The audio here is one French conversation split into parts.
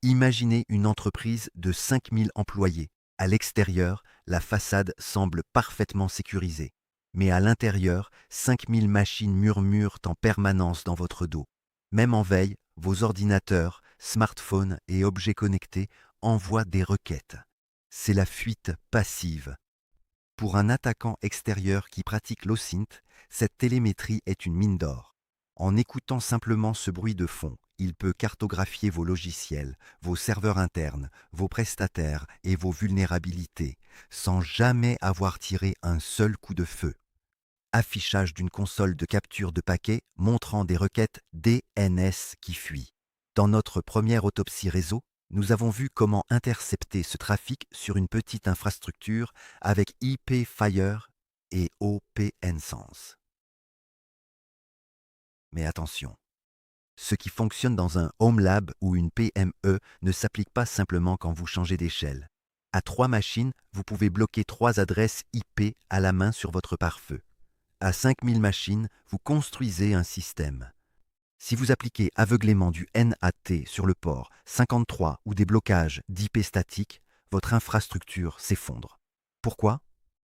Imaginez une entreprise de 5000 employés. À l'extérieur, la façade semble parfaitement sécurisée. Mais à l'intérieur, 5000 machines murmurent en permanence dans votre dos. Même en veille, vos ordinateurs, smartphones et objets connectés envoient des requêtes. C'est la fuite passive. Pour un attaquant extérieur qui pratique l'OSINT, cette télémétrie est une mine d'or. En écoutant simplement ce bruit de fond, il peut cartographier vos logiciels, vos serveurs internes, vos prestataires et vos vulnérabilités, sans jamais avoir tiré un seul coup de feu. Affichage d'une console de capture de paquets montrant des requêtes DNS qui fuient. Dans notre première autopsie réseau, nous avons vu comment intercepter ce trafic sur une petite infrastructure avec IP-Fire et OPNsense. Mais attention, ce qui fonctionne dans un Home Lab ou une PME ne s'applique pas simplement quand vous changez d'échelle. À 3 machines, vous pouvez bloquer 3 adresses IP à la main sur votre pare-feu. À 5000 machines, vous construisez un système. Si vous appliquez aveuglément du NAT sur le port 53 ou des blocages d'IP statique, votre infrastructure s'effondre. Pourquoi?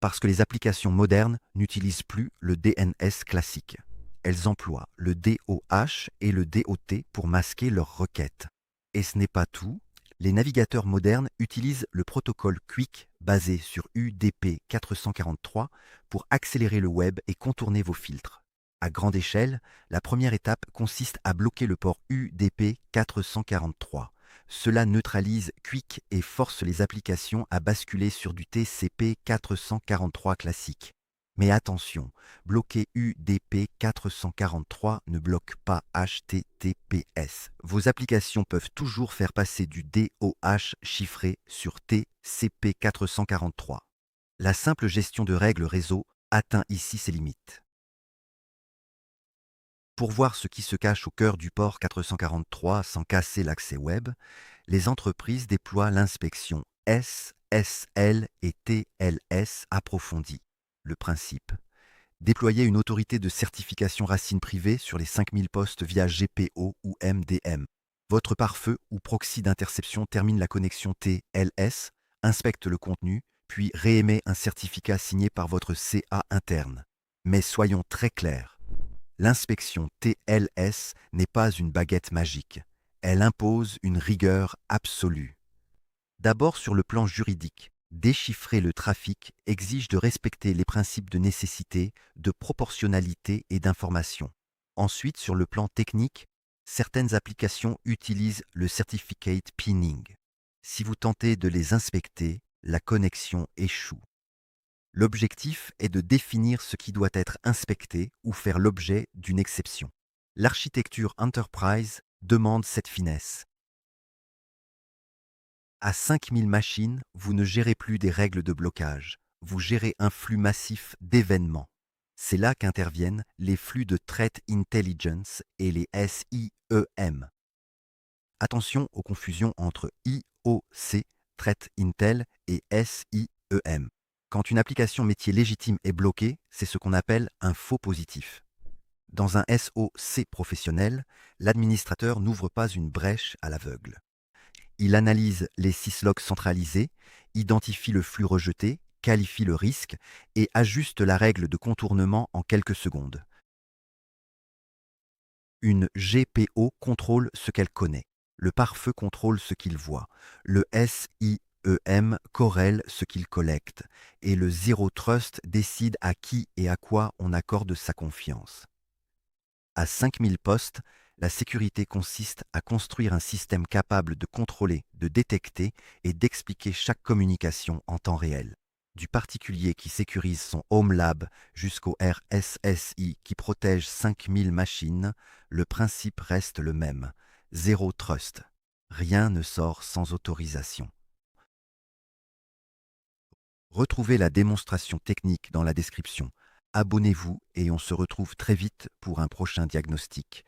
Parce que les applications modernes n'utilisent plus le DNS classique. Elles emploient le DOH et le DOT pour masquer leurs requêtes. Et ce n'est pas tout. Les navigateurs modernes utilisent le protocole QUIC basé sur UDP 443 pour accélérer le web et contourner vos filtres. À grande échelle, la première étape consiste à bloquer le port UDP 443. Cela neutralise QUIC et force les applications à basculer sur du TCP 443 classique. Mais attention, bloquer UDP 443 ne bloque pas HTTPS. Vos applications peuvent toujours faire passer du DOH chiffré sur TCP 443. La simple gestion de règles réseau atteint ici ses limites. Pour voir ce qui se cache au cœur du port 443 sans casser l'accès web, les entreprises déploient l'inspection SSL et TLS approfondie. Le principe: déployer une autorité de certification racine privée sur les 5000 postes via GPO ou MDM. Votre pare-feu ou proxy d'interception termine la connexion TLS, inspecte le contenu, puis réémet un certificat signé par votre CA interne. Mais soyons très clairs, l'inspection TLS n'est pas une baguette magique. Elle impose une rigueur absolue. D'abord sur le plan juridique, déchiffrer le trafic exige de respecter les principes de nécessité, de proportionnalité et d'information. Ensuite, sur le plan technique, certaines applications utilisent le certificate pinning. Si vous tentez de les inspecter, la connexion échoue. L'objectif est de définir ce qui doit être inspecté ou faire l'objet d'une exception. L'architecture Enterprise demande cette finesse. À 5000 machines, vous ne gérez plus des règles de blocage, vous gérez un flux massif d'événements. C'est là qu'interviennent les flux de Threat Intelligence et les SIEM. Attention aux confusions entre IOC, Threat Intel, et SIEM. Quand une application métier légitime est bloquée, c'est ce qu'on appelle un faux positif. Dans un SOC professionnel, l'administrateur n'ouvre pas une brèche à l'aveugle. Il analyse les syslogs centralisés, identifie le flux rejeté, qualifie le risque et ajuste la règle de contournement en quelques secondes. Une GPO contrôle ce qu'elle connaît, le pare-feu contrôle ce qu'il voit, le SIEM corrèle ce qu'il collecte, et le Zero Trust décide à qui et à quoi on accorde sa confiance. À 5000 postes, la sécurité consiste à construire un système capable de contrôler, de détecter et d'expliquer chaque communication en temps réel. Du particulier qui sécurise son Home Lab jusqu'au RSSI qui protège 5000 machines, le principe reste le même. Zéro trust. Rien ne sort sans autorisation. Retrouvez la démonstration technique dans la description. Abonnez-vous et on se retrouve très vite pour un prochain diagnostic.